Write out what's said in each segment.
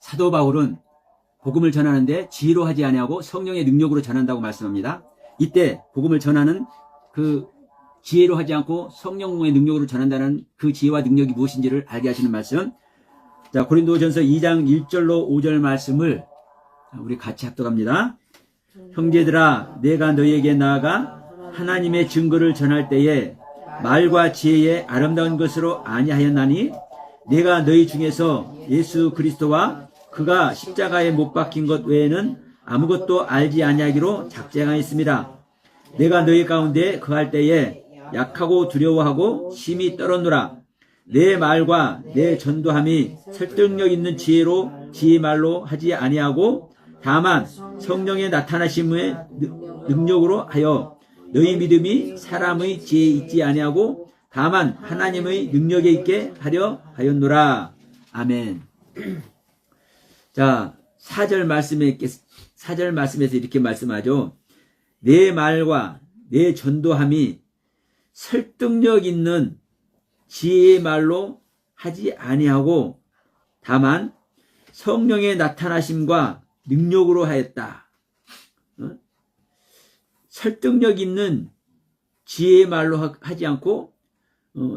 사도 바울은 복음을 전하는데 지혜로 하지 아니하고 성령의 능력으로 전한다고 말씀합니다. 이때 복음을 전하는 그 지혜로 하지 않고 성령의 능력으로 전한다는 그 지혜와 능력이 무엇인지를 알게 하시는 말씀. 자, 고린도전서 2장 1절로 5절 말씀을 우리 같이 합독합니다. 형제들아, 내가 너희에게 나아가 하나님의 증거를 전할 때에 말과 지혜의 아름다운 것으로 아니하였나니 내가 너희 중에서 예수 그리스도와 그가 십자가에 못 박힌 것 외에는 아무것도 알지 아니하기로 작정하였습니다. 내가 너희 가운데 거할 때에 약하고 두려워하고 심히 떨었노라. 내 말과 내 전도함이 설득력 있는 지혜의 말로 하지 아니하고 다만 성령의 나타나심의 능력으로 하여 너희 믿음이 사람의 지혜에 있지 아니하고 다만 하나님의 능력에 있게 하려 하였노라. 아멘. 자, 4절 말씀에서 이렇게 말씀하죠. 내 말과 내 전도함이 설득력 있는 지혜의 말로 하지 아니하고 다만 성령의 나타나심과 능력으로 하였다. 설득력 있는 지혜의 말로 하지 않고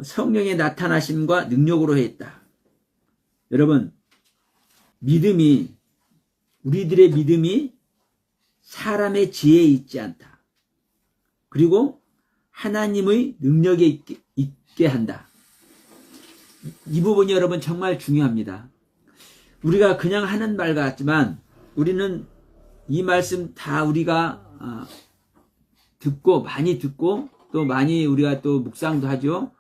성령의 나타나심과 능력으로 했다. 여러분, 우리들의 믿음이 사람의 지혜에 있지 않다. 그리고 하나님의 능력에 있게 한다. 이 부분이 여러분 정말 중요합니다. 우리가 그냥 하는 말 같지만 우리는 이 말씀 다 우리가 많이 듣고 또 많이 우리가 또 묵상도 하죠.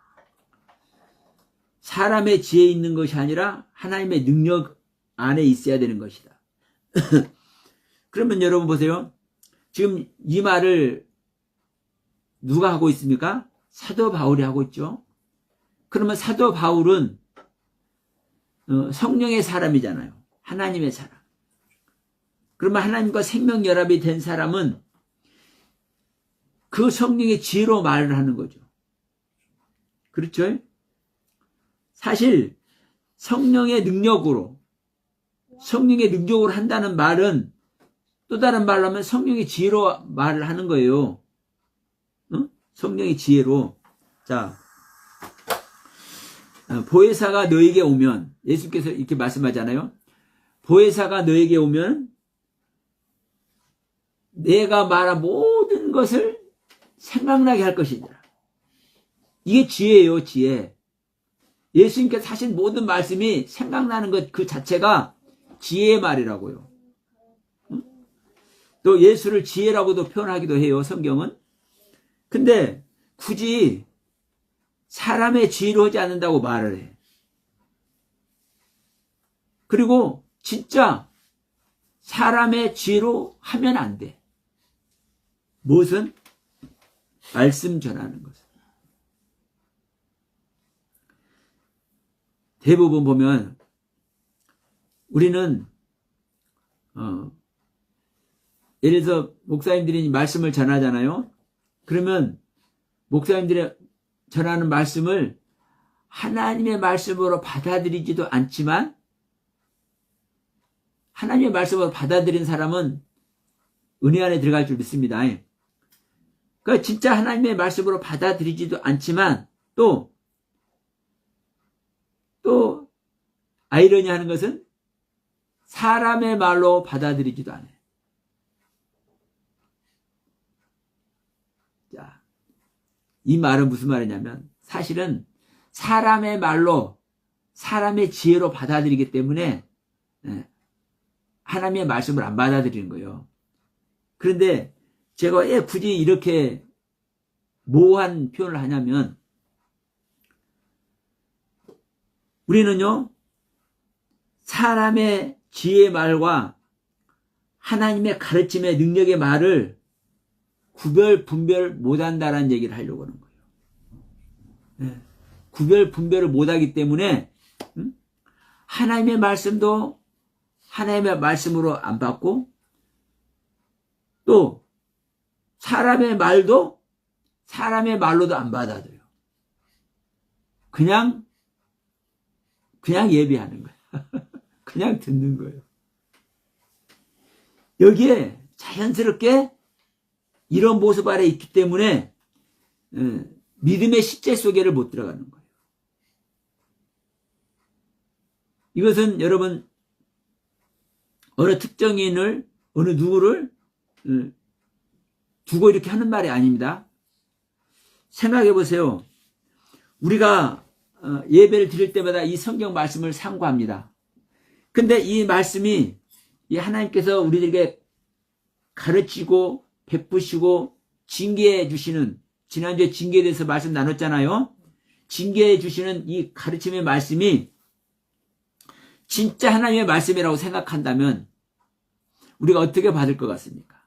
사람의 지혜에 있는 것이 아니라 하나님의 능력 안에 있어야 되는 것이다. 그러면 여러분 보세요. 지금 이 말을 누가 하고 있습니까? 사도 바울이 하고 있죠. 그러면 사도 바울은 성령의 사람이잖아요. 하나님의 사람. 그러면 하나님과 생명연합이 된 사람은 그 성령의 지혜로 말을 하는 거죠. 그렇죠? 사실 성령의 능력으로 한다는 말은 또 다른 말로 하면 성령의 지혜로 말을 하는 거예요. 응? 성령의 지혜로. 자, 보혜사가 너에게 오면, 예수께서 이렇게 말씀하잖아요. 보혜사가 너에게 오면 내가 말한 모든 것을 생각나게 할 것이다. 이게 지혜예요, 지혜. 예수님께서 하신 모든 말씀이 생각나는 것 그 자체가 지혜의 말이라고요. 또 예수를 지혜라고도 표현하기도 해요, 성경은. 근데 굳이 사람의 지혜로 하지 않는다고 말을 해. 그리고 진짜 사람의 지혜로 하면 안 돼. 무엇은? 말씀 전하는 것은. 대부분 보면 우리는 예를 들어서 목사님들이 말씀을 전하잖아요. 그러면 목사님들이 전하는 말씀을 하나님의 말씀으로 받아들이지도 않지만 하나님의 말씀으로 받아들인 사람은 은혜 안에 들어갈 줄 믿습니다. 그러니까 진짜 하나님의 말씀으로 받아들이지도 않지만 또 아이러니하는 것은 사람의 말로 받아들이지도 않아요. 자, 이 말은 무슨 말이냐면 사실은 사람의 말로 사람의 지혜로 받아들이기 때문에 하나님의 말씀을 안 받아들이는 거예요. 그런데 제가 왜 굳이 이렇게 모호한 표현을 하냐면 우리는요 사람의 지혜의 말과 하나님의 가르침의 능력의 말을 구별 못한다라는 얘기를 하려고 하는 거예요. 네. 구별 분별을 못하기 때문에 하나님의 말씀도 하나님의 말씀으로 안 받고 또 사람의 말도 사람의 말로도 안 받아들여요. 그냥 예배하는 거예요. 그냥 듣는 거예요. 여기에 자연스럽게 이런 모습 아래 있기 때문에 믿음의 실제 속에를 못 들어가는 거예요. 이것은 여러분 어느 특정인을 어느 누구를 두고 이렇게 하는 말이 아닙니다. 생각해 보세요. 우리가 예배를 드릴 때마다 이 성경 말씀을 상고합니다. 근데 이 말씀이 이 하나님께서 우리들에게 가르치고 베푸시고 징계해 주시는, 지난주에 징계에 대해서 말씀 나눴잖아요. 징계해 주시는 이 가르침의 말씀이 진짜 하나님의 말씀이라고 생각한다면 우리가 어떻게 받을 것 같습니까?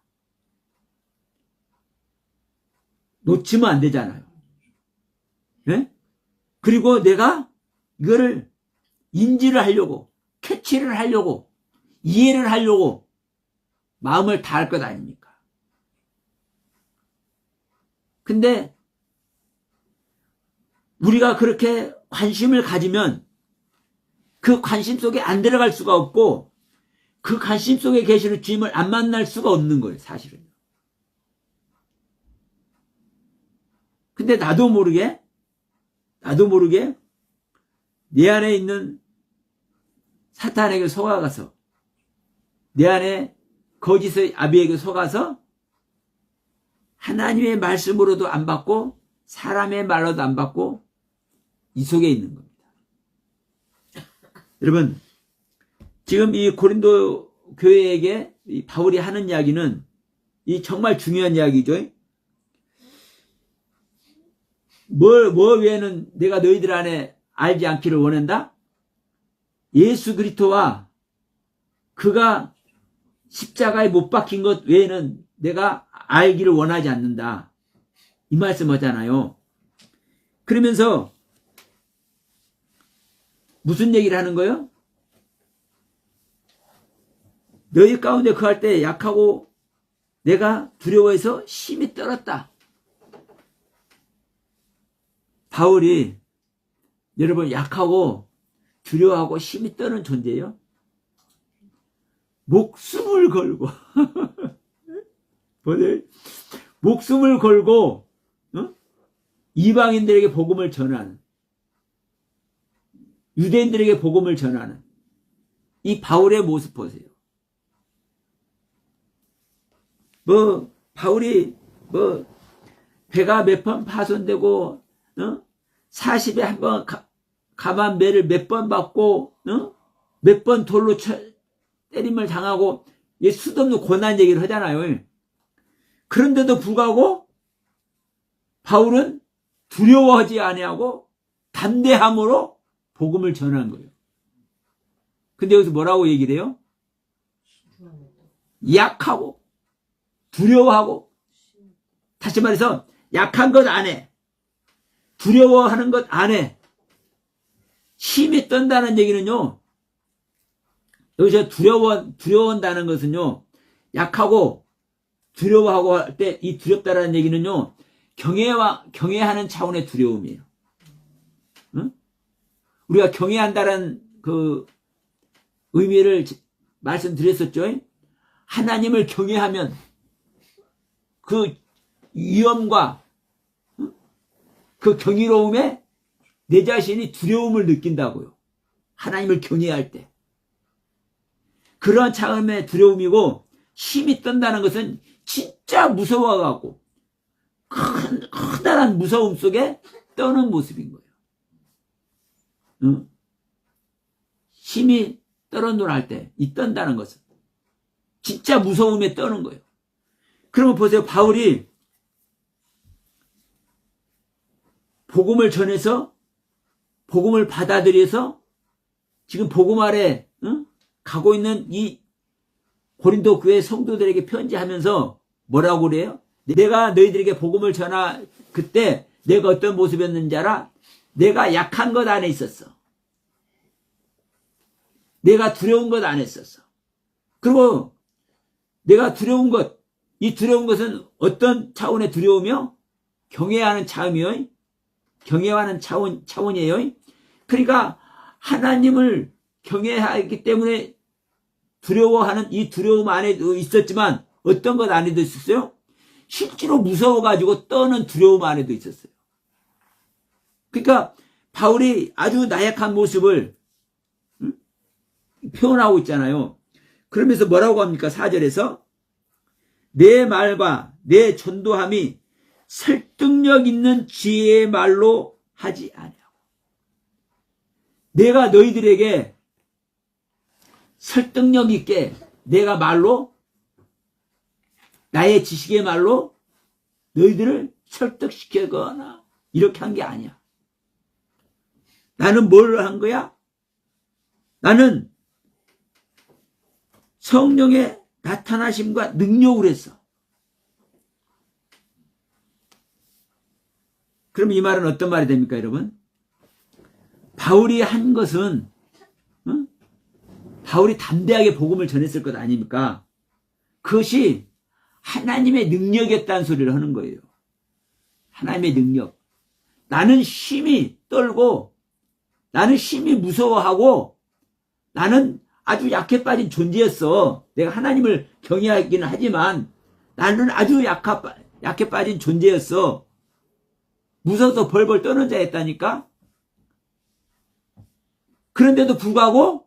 놓치면 안 되잖아요. 네? 그리고 내가 이거를 인지를 하려고, 캐치를 하려고, 이해를 하려고 마음을 다할 것 아닙니까? 근데 우리가 그렇게 관심을 가지면 그 관심 속에 안 들어갈 수가 없고 그 관심 속에 계시는 주님을 안 만날 수가 없는 거예요, 사실은. 근데 나도 모르게 내 안에 있는 사탄에게 속아가서, 내 안에 거짓의 아비에게 속아서 하나님의 말씀으로도 안 받고 사람의 말로도 안 받고 이 속에 있는 겁니다. 여러분, 지금 이 고린도 교회에게 이 바울이 하는 이야기는 이 정말 중요한 이야기죠. 뭐 외에는 내가 너희들 안에 알지 않기를 원한다? 예수 그리스도와 그가 십자가에 못 박힌 것 외에는 내가 알기를 원하지 않는다. 이 말씀 하잖아요. 그러면서 무슨 얘기를 하는 거예요? 너희 가운데 거할 때 약하고 내가 두려워해서 심히 떨었다. 바울이 여러분 약하고 두려워하고 심히 떠는 존재예요. 목숨을 걸고 목숨을 걸고 이방인들에게 복음을 전하는, 유대인들에게 복음을 전하는 이 바울의 모습 보세요. 바울이 배가 몇 번 파손되고 40에 한 번 가만 매를 몇 번 받고 몇 번 돌로 때림을 당하고 수도 없는 고난 얘기를 하잖아요. 그런데도 불구하고 바울은 두려워하지 아니하고 담대함으로 복음을 전하는 거예요. 근데 여기서 뭐라고 얘기를 해요? 약하고 두려워하고, 다시 말해서 약한 것 안 해, 두려워하는 것 안 해, 힘이 떤다는 얘기는요, 여기서 두려워한다는 것은요, 약하고 두려워하고 할 때 이 두렵다라는 얘기는요, 경외하는 차원의 두려움이에요. 응? 우리가 경외한다는 그 의미를 말씀드렸었죠. 하나님을 경외하면 그 위엄과 그 경이로움에 내 자신이 두려움을 느낀다고요. 하나님을 경외할 때. 그러한 차원의 두려움이고, 힘이 떤다는 것은 진짜 무서워갖고 커다란 무서움 속에 떠는 모습인 거예요. 응? 힘이 떨어놓을 때 이 떤다는 것은 진짜 무서움에 떠는 거예요. 그러면 보세요. 바울이 복음을 전해서 복음을 받아들여서 지금 복음 아래 가고 있는 이 고린도 교회 성도들에게 편지하면서 뭐라고 그래요? 내가 너희들에게 복음을 전하 그때 내가 어떤 모습이었는지 알아? 내가 약한 것 안에 있었어. 내가 두려운 것 안에 있었어. 그리고 내가 두려운 것, 이 두려운 것은 어떤 차원의 두려움이요? 경외하는 차원이요. 경외하는 차원이에요. 그러니까 하나님을 경외하기 때문에 두려워하는 이 두려움 안에도 있었지만 어떤 것 안에도 있었어요? 실제로 무서워가지고 떠는 두려움 안에도 있었어요. 그러니까 바울이 아주 나약한 모습을 표현하고 있잖아요. 그러면서 뭐라고 합니까? 4절에서 내 말과 내 전도함이 설득력 있는 지혜의 말로 하지 아니하고 내가 너희들에게 설득력 있게 내가 말로 나의 지식의 말로 너희들을 설득시키거나 이렇게 한 게 아니야. 나는 뭘 한 거야? 나는 성령의 나타나심과 능력으로 했어. 그럼 이 말은 어떤 말이 됩니까, 여러분? 바울이 한 것은 바울이 담대하게 복음을 전했을 것 아닙니까? 그것이 하나님의 능력이었다는 소리를 하는 거예요. 하나님의 능력. 나는 심히 떨고 나는 심히 무서워하고 나는 아주 약해 빠진 존재였어. 내가 하나님을 경외하기는 하지만 나는 아주 약해 빠진 존재였어. 무서워서 벌벌 떠는 자였다니까. 그런데도 불구하고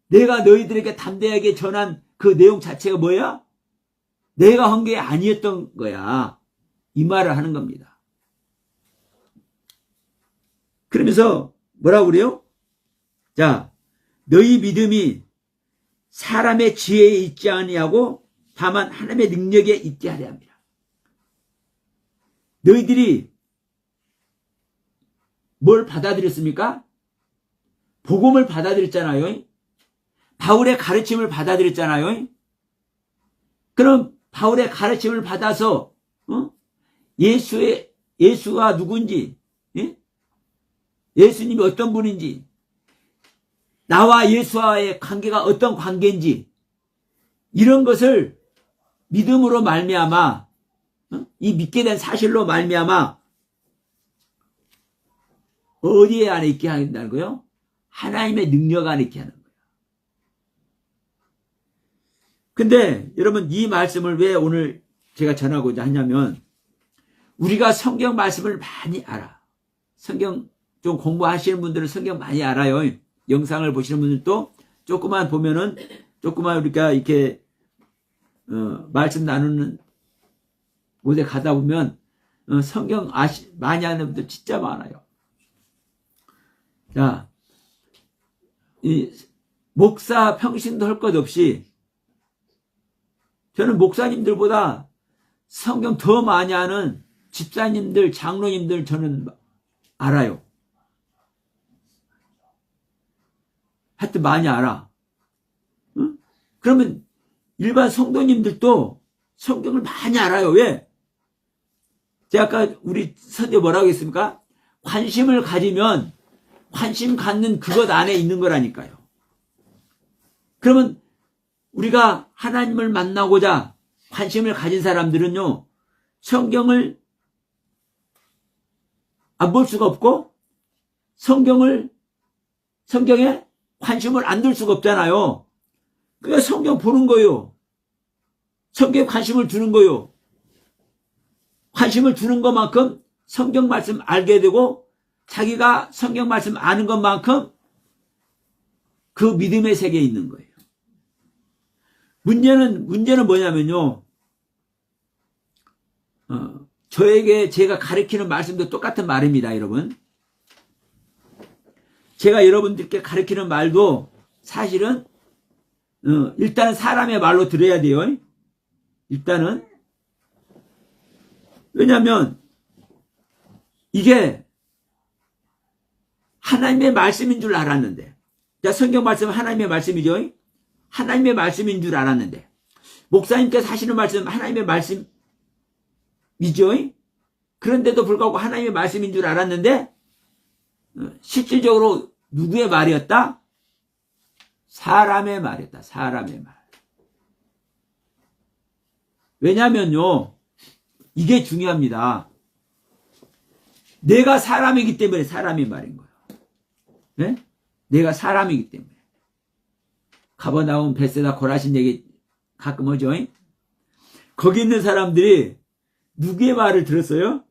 내가 너희들에게 담대하게 전한 그 내용 자체가 뭐야? 내가 한 게 아니었던 거야. 이 말을 하는 겁니다. 그러면서 뭐라고 그래요? 자, 너희 믿음이 사람의 지혜에 있지 아니하고 다만 하나님의 능력에 있게 하려 합니다. 너희들이 뭘 받아들였습니까? 복음을 받아들였잖아요. 바울의 가르침을 받아들였잖아요. 그럼 바울의 가르침을 받아서 예수가 누군지, 예수님이 어떤 분인지, 나와 예수와의 관계가 어떤 관계인지 이런 것을 믿음으로 말미암아 이 믿게 된 사실로 말미암아 어디에 안에 있게 한다고요? 하나님의 능력 안에 있게 하는 거예요. 근데 여러분 이 말씀을 왜 오늘 제가 전하고자 하냐면 우리가 성경 말씀을 많이 알아. 성경 좀 공부하시는 분들은 성경 많이 알아요. 영상을 보시는 분들도 조금만 보면은 조금만 우리가 이렇게 말씀 나누는 곳에 가다 보면 성경 많이 아는 분들 진짜 많아요. 자, 이 목사 평신도 할 것 없이 저는 목사님들보다 성경 더 많이 아는 집사님들, 장로님들 저는 알아요. 하여튼 많이 알아. 응? 그러면 일반 성도님들도 성경을 많이 알아요. 왜? 제가 아까 우리 선제 뭐라고 했습니까? 관심을 가지면 관심 갖는 그것 안에 있는 거라니까요. 그러면 우리가 하나님을 만나고자 관심을 가진 사람들은요, 성경을 안 볼 수가 없고, 성경에 관심을 안 둘 수가 없잖아요. 그러니까 성경 보는 거요. 성경에 관심을 두는 거요. 관심을 두는 것만큼 성경 말씀 알게 되고, 자기가 성경 말씀 아는 것만큼 그 믿음의 세계에 있는 거예요. 문제는 뭐냐면요. 저에게 제가 가르치는 말씀도 똑같은 말입니다, 여러분. 제가 여러분들께 가르치는 말도 사실은 일단은 사람의 말로 들어야 돼요. 일단은. 왜냐하면 이게 하나님의 말씀인 줄 알았는데, 자, 성경 말씀은 하나님의 말씀이죠. 하나님의 말씀인 줄 알았는데, 목사님께서 하시는 말씀 하나님의 말씀이죠. 그런데도 불구하고 하나님의 말씀인 줄 알았는데 실질적으로 누구의 말이었다? 사람의 말이었다. 사람의 말. 왜냐면요, 이게 중요합니다. 내가 사람이기 때문에 사람의 말인 거예요. 네? 내가 사람이기 때문에. 가버나움, 벳세다, 고라신 얘기 가끔 하죠. 거기 있는 사람들이 누구의 말을 들었어요?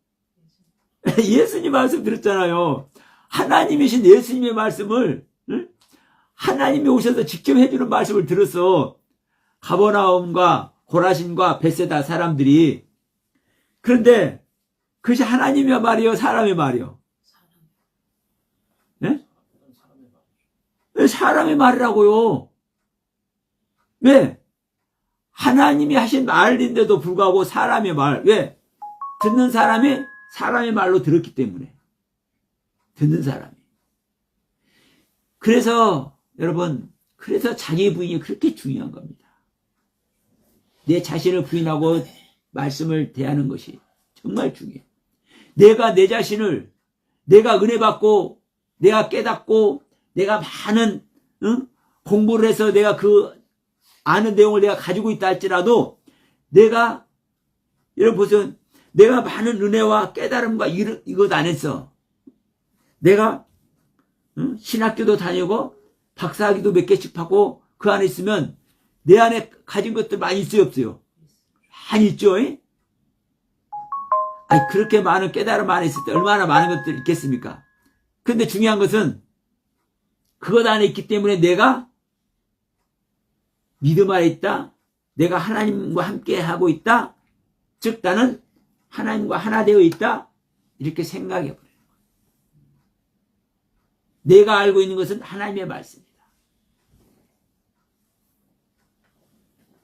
예수님 말씀 들었잖아요. 하나님이신 예수님의 말씀을, 하나님이 오셔서 직접 해주는 말씀을 들었어. 가버나움과 고라신과 벳세다 사람들이. 그런데 그것이 하나님의 말이요, 사람의 말이요? 네? 왜 사람의 말이라고요? 왜? 하나님이 하신 말인데도 불구하고 사람의 말. 왜? 듣는 사람이 사람의 말로 들었기 때문에. 듣는 사람이. 그래서 여러분, 그래서 자기 부인이 그렇게 중요한 겁니다. 내 자신을 부인하고 말씀을 대하는 것이 정말 중요해요. 내가 내 자신을, 내가 은혜 받고, 내가 깨닫고, 내가 많은 공부를 해서 내가 그 아는 내용을 내가 가지고 있다 할지라도, 내가, 여러분 보세요. 내가 많은 은혜와 깨달음과 이것 안 했어. 내가 신학교도 다니고 박사학위도 몇 개씩 받고 그 안에 있으면 내 안에 가진 것들 많이 있어요, 없어요? 많이 있죠. 아니, 그렇게 많은 깨달음 안에 있을 때 얼마나 많은 것들이 있겠습니까? 근데 중요한 것은 그것 안에 있기 때문에 내가 믿음 안에 있다. 내가 하나님과 함께 하고 있다. 즉 나는 하나님과 하나 되어 있다. 이렇게 생각해 버려요. 내가 알고 있는 것은 하나님의 말씀입니다.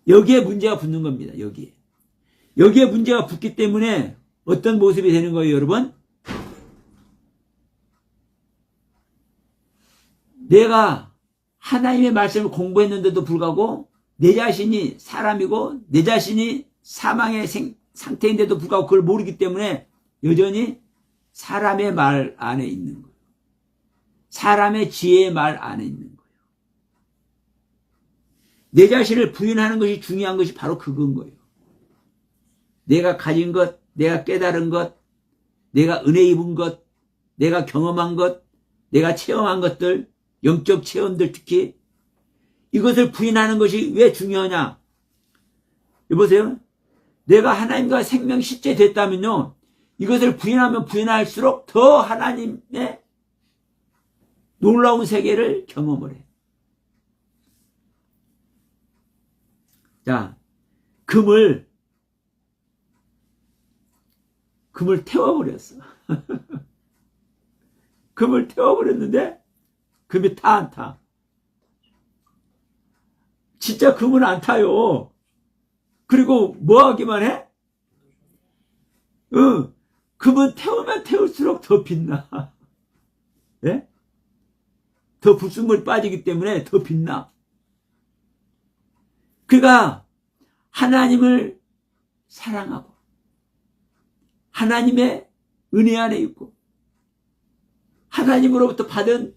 여기에 문제가 붙는 겁니다. 여기에 문제가 붙기 때문에 어떤 모습이 되는 거예요, 여러분? 내가 하나님의 말씀을 공부했는데도 불구하고 내 자신이 사람이고 내 자신이 사망의 상태인데도 불구하고 그걸 모르기 때문에 여전히 사람의 말 안에 있는 거예요. 사람의 지혜의 말 안에 있는 거예요. 내 자신을 부인하는 것이 중요한 것이 바로 그건 거예요. 내가 가진 것, 내가 깨달은 것, 내가 은혜 입은 것, 내가 경험한 것, 내가 체험한 것들, 영적 체험들 특히 이것을 부인하는 것이 왜 중요하냐? 여보세요? 내가 하나님과 생명 실제 됐다면요, 이것을 부인하면 부인할수록 더 하나님의 놀라운 세계를 경험을 해. 자, 금을 태워버렸어. 금을 태워버렸는데 금이 타 안 타? 진짜 금은 안 타요. 그리고 뭐 하기만 해? 금은 태우면 태울수록 더 빛나. 예? 더 불순물이 빠지기 때문에 더 빛나. 그가 하나님을 사랑하고 하나님의 은혜 안에 있고 하나님으로부터 받은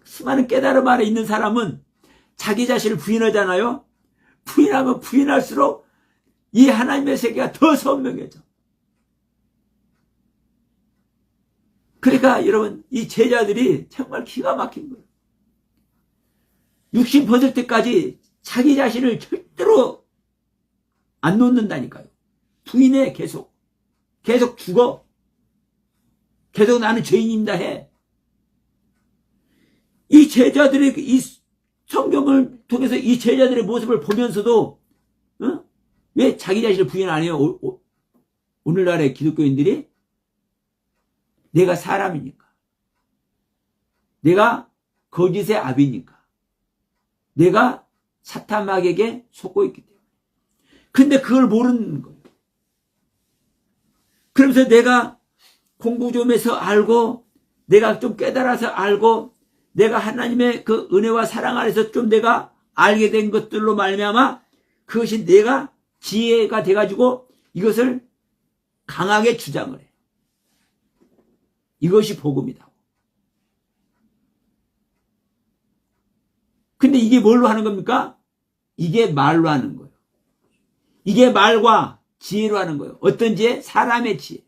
수많은 깨달음 안에 있는 사람은 자기 자신을 부인하잖아요. 부인하면 부인할수록 이 하나님의 세계가 더 선명해져. 그러니까 여러분, 이 제자들이 정말 기가 막힌 거예요. 육신 벗을 때까지 자기 자신을 절대로 안 놓는다니까요. 부인해. 계속 죽어. 계속 나는 죄인입니다 해. 이 제자들이 이 성경을 통해서 이 제자들의 모습을 보면서도 왜 자기 자신을 부인 안 해요? 오늘날의 기독교인들이? 내가 사람이니까, 내가 거짓의 아비니까, 내가 사탄 마귀에게 속고 있기 때문에. 근데 그걸 모르는 거예요. 그러면서 내가 공부 좀 해서 알고, 내가 좀 깨달아서 알고, 내가 하나님의 그 은혜와 사랑 안에서 좀 내가 알게 된 것들로 말미암아 그것이 내가 지혜가 돼가지고 이것을 강하게 주장을 해. 이것이 복음이다. 근데 이게 뭘로 하는 겁니까? 이게 말로 하는 거예요. 이게 말과 지혜로 하는 거예요. 어떤 지혜? 사람의 지혜.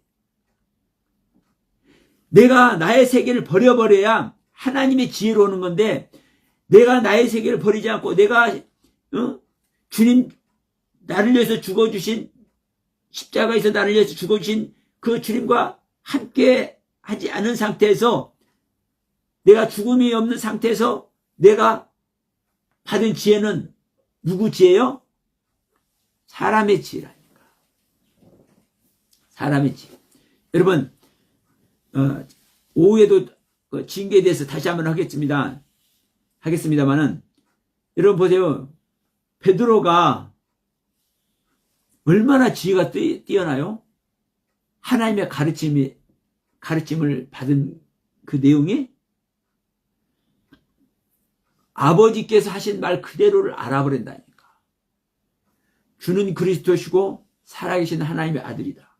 내가 나의 세계를 버려버려야 하나님의 지혜로 오는 건데, 내가 나의 세계를 버리지 않고 내가 주님 나를 위해서 죽어주신 십자가에서 나를 위해서 죽어주신 그 주님과 함께 하지 않은 상태에서 내가 죽음이 없는 상태에서 내가 받은 지혜는 누구 지혜요? 사람의 지혜라니까. 사람의 지혜. 여러분 오후에도 징계에 대해서 다시 한번 하겠습니다만은 여러분 보세요. 베드로가 얼마나 지혜가 뛰어나요? 하나님의 가르침을 받은 그 내용이 아버지께서 하신 말 그대로를 알아버린다니까. 주는 그리스도시고 살아계신 하나님의 아들이다.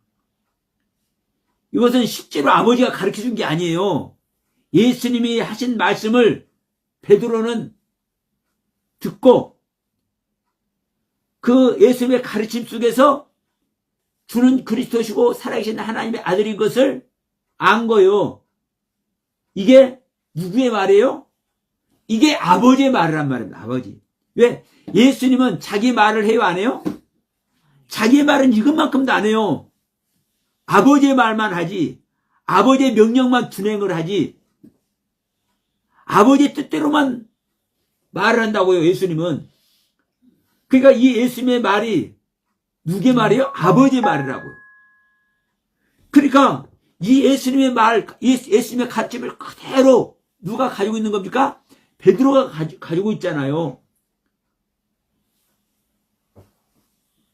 이것은 실제로 아버지가 가르쳐준 게 아니에요. 예수님이 하신 말씀을 베드로는 듣고 그 예수님의 가르침 속에서 주는 그리스도시고 살아계신 하나님의 아들인 것을 안 거예요. 이게 누구의 말이에요? 이게 아버지의 말이란 말입니다. 아버지. 왜? 예수님은 자기 말을 해요? 안 해요? 자기의 말은 이것만큼도 안 해요. 아버지의 말만 하지. 아버지의 명령만 준행을 하지. 아버지의 뜻대로만 말을 한다고요. 예수님은. 그러니까 이 예수님의 말이 누구의 말이에요? 아버지의 말이라고요. 그러니까 이 예수님의 말, 예수님의 가르침을 그대로 누가 가지고 있는 겁니까? 베드로가 가지고 있잖아요.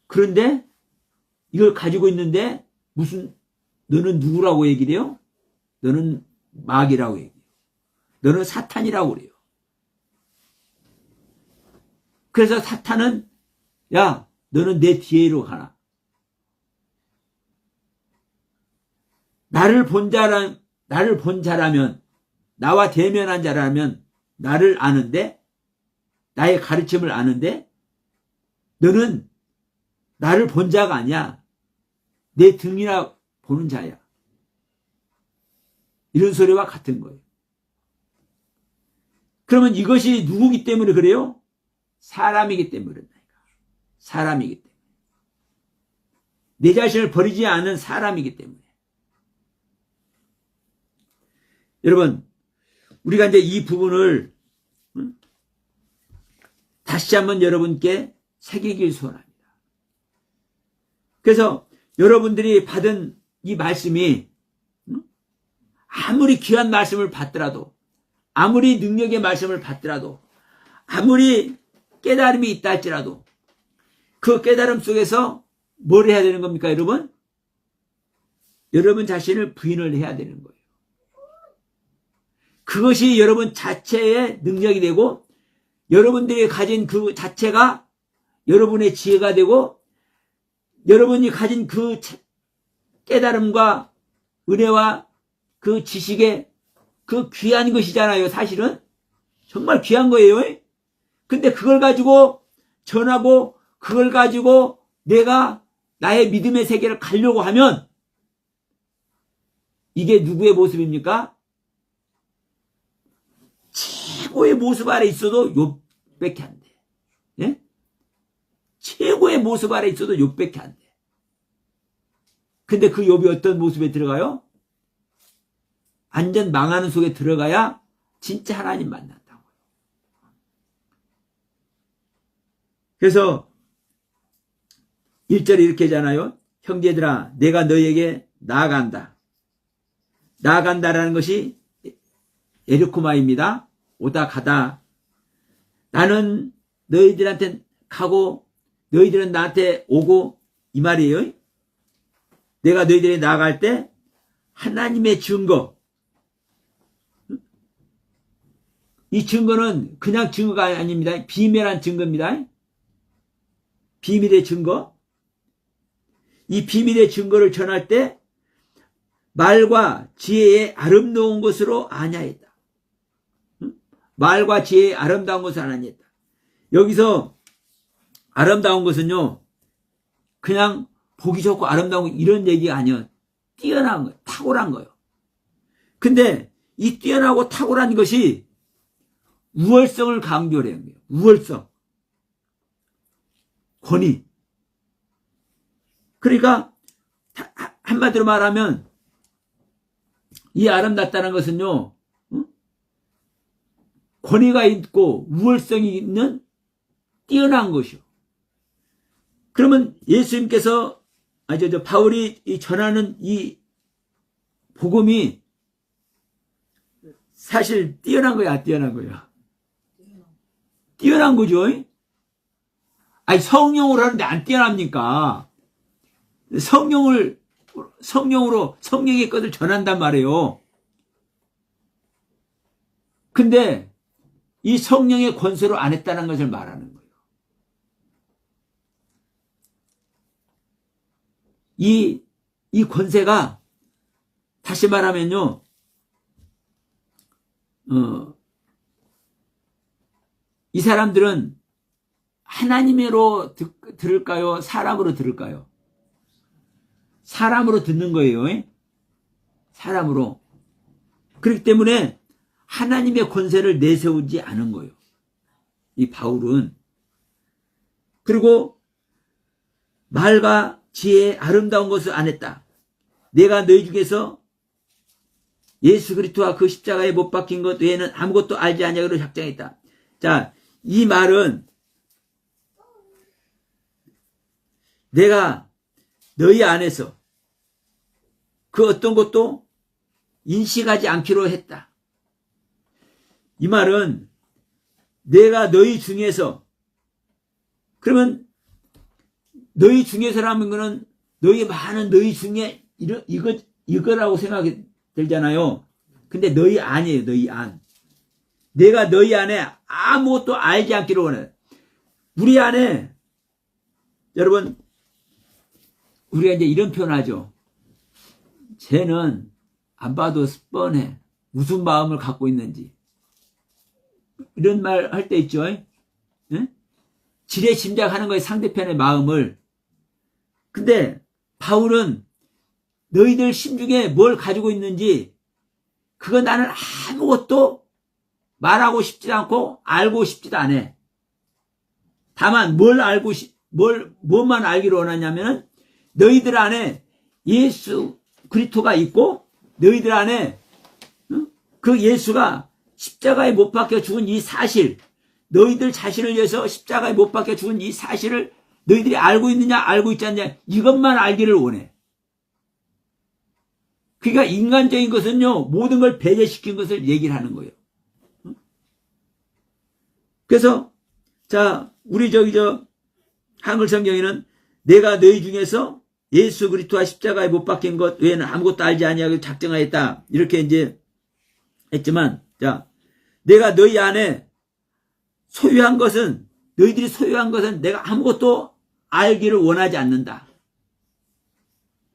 그런데 이걸 가지고 있는데 너는 누구라고 얘기를 해요? 너는 마귀라고 얘기해요. 너는 사탄이라고 그래요. 그래서 사탄은 야 너는 내 뒤로 가라. 나를 본 자라면 나와 대면한 자라면 나를 아는데 나의 가르침을 아는데 너는 나를 본 자가 아니야. 내 등이나 보는 자야. 이런 소리와 같은 거예요. 그러면 이것이 누구기 때문에 그래요? 사람이기 때문에 그런다니까. 사람이기 때문에. 내 자신을 버리지 않은 사람이기 때문에. 여러분, 우리가 이제 이 부분을 다시 한번 여러분께 새기길 소원합니다. 그래서 여러분들이 받은 이 말씀이 아무리 귀한 말씀을 받더라도, 아무리 능력의 말씀을 받더라도, 아무리 깨달음이 있다 할지라도 그 깨달음 속에서 뭘 해야 되는 겁니까, 여러분? 여러분 자신을 부인을 해야 되는 거예요. 그것이 여러분 자체의 능력이 되고 여러분들이 가진 그 자체가 여러분의 지혜가 되고 여러분이 가진 그 깨달음과 은혜와 그 지식의 그 귀한 것이잖아요. 사실은 정말 귀한 거예요. 근데 그걸 가지고 전하고 그걸 가지고 내가 나의 믿음의 세계를 가려고 하면 이게 누구의 모습입니까? 최고의 모습 아래 있어도 욕밖에 안 돼. 예? 최고의 모습 아래 있어도 욕밖에 안 돼. 근데 그 욕이 어떤 모습에 들어가요? 완전 망하는 속에 들어가야 진짜 하나님 만난다고요. 그래서 1절에 이렇게 하잖아요. 형제들아 내가 너희에게 나아간다. 나아간다라는 것이 에르코마입니다. 오다 가다. 나는 너희들한테 가고 너희들은 나한테 오고 이 말이에요. 내가 너희들이 나아갈 때 하나님의 증거. 이 증거는 그냥 증거가 아닙니다. 비밀한 증거입니다. 비밀의 증거. 이 비밀의 증거를 전할 때 말과 지혜의 아름다운 것으로 아냐했다. 말과 지혜의 아름다운 것을 아냐했다. 여기서 아름다운 것은요, 그냥 보기 좋고 아름다운 거 이런 얘기가 아니에요. 뛰어난 거예요. 탁월한 거예요. 근데 이 뛰어나고 탁월한 것이 우월성을 강조를 해요. 우월성. 권위. 그러니까 한마디로 말하면 이 아름답다는 것은요, 권위가 있고 우월성이 있는 뛰어난 것이요. 그러면 예수님께서 바울이 전하는 이 복음이 사실 뛰어난 거야, 안 뛰어난 거야? 뛰어난 거죠. 아니, 성령으로 하는데 안 뛰어납니까? 성령으로 성령의 것을 전한단 말이에요. 근데 이 성령의 권세로 안 했다는 것을 말하는 거예요. 이 권세가 다시 말하면요, 이 사람들은 하나님으로 들을까요? 사람으로 들을까요? 사람으로 듣는 거예요. 사람으로. 그렇기 때문에 하나님의 권세를 내세우지 않은 거예요. 이 바울은. 그리고 말과 지혜의 아름다운 것을 안 했다. 내가 너희 중에서 예수 그리스도와 그 십자가에 못 박힌 것 외에는 아무것도 알지 아니하기로 작정했다. 자, 이 말은 내가 너희 안에서 그 어떤 것도 인식하지 않기로 했다. 이 말은 내가 너희 중에서, 그러면 너희 중에서라는 거는 너희 많은 너희 중에 이거라고 생각이 들잖아요. 근데 너희 안이에요. 너희 안. 내가 너희 안에 아무것도 알지 않기로 원해. 우리 안에, 여러분, 우리가 이제 이런 표현하죠. 쟤는 안 봐도 뻔해. 무슨 마음을 갖고 있는지. 이런 말 할 때 있죠. 지레 짐작하는 거예요. 상대편의 마음을. 근데 바울은 너희들 심중에 뭘 가지고 있는지 그거 나는 아무것도 말하고 싶지도 않고 알고 싶지도 않아. 다만 뭐만 알기로 원하냐면은 너희들 안에 예수 그리스도가 있고 너희들 안에 그 예수가 십자가에 못 박혀 죽은 이 사실, 너희들 자신을 위해서 십자가에 못 박혀 죽은 이 사실을 너희들이 알고 있느냐 알고 있지 않느냐 이것만 알기를 원해. 그러니까 인간적인 것은요 모든 걸 배제시킨 것을 얘기를 하는 거예요. 그래서 자 우리 한글 성경에는 내가 너희 중에서 예수 그리스도와 십자가에 못 박힌 것 외에는 아무것도 알지 아니하고 작정하였다. 이렇게 이제 했지만, 자, 내가 너희 안에 소유한 것은, 너희들이 소유한 것은 내가 아무것도 알기를 원하지 않는다.